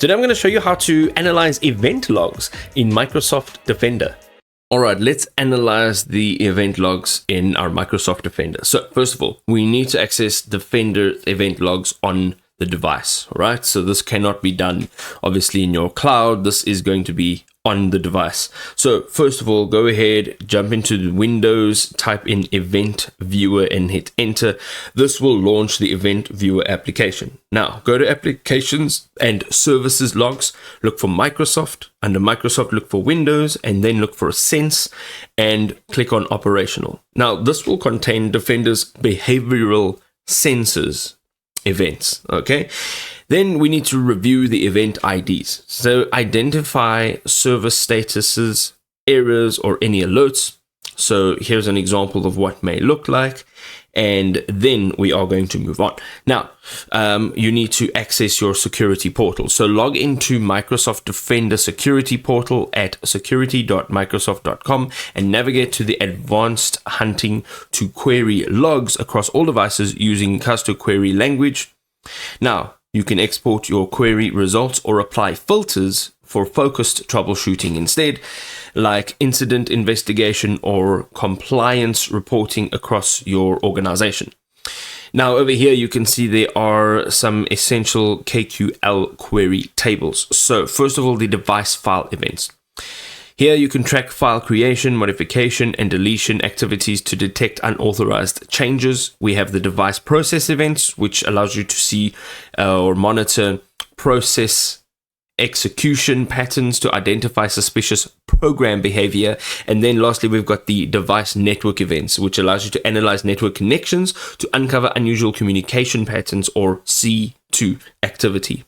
Today I'm going to show you how to analyze event logs in Microsoft Defender. Alright, let's analyze the event logs in our Microsoft Defender. So first of all, we need to access Defender event logs on the device, alright? So this cannot be done obviously in your cloud. This is going to be on the device. So first of all, go ahead, jump into the Windows, type in Event Viewer and hit enter. This will launch the Event Viewer application. Now go to Applications and Services Logs, look for Microsoft. Under Microsoft, look for Windows and then look for Sense and click on Operational. Now this will contain Defender's behavioral sensors events, okay? Then we need to review the event IDs. So identify service statuses, errors, or any alerts. So here's an example of what may look like. And then we are going to move on. Now, you need to access your security portal. So log into Microsoft Defender security portal at security.microsoft.com and navigate to the advanced hunting to query logs across all devices using custom query language. Now, you can export your query results or apply filters for focused troubleshooting instead, like incident investigation or compliance reporting across your organization. Now over here you can see there are some essential KQL query tables. So first of all, the device file events. Here you can track file creation, modification, and deletion activities to detect unauthorized changes. We have the device process events, which allows you to see or monitor process execution patterns to identify suspicious program behavior. And then lastly, we've got the device network events, which allows you to analyze network connections to uncover unusual communication patterns or C2 activity.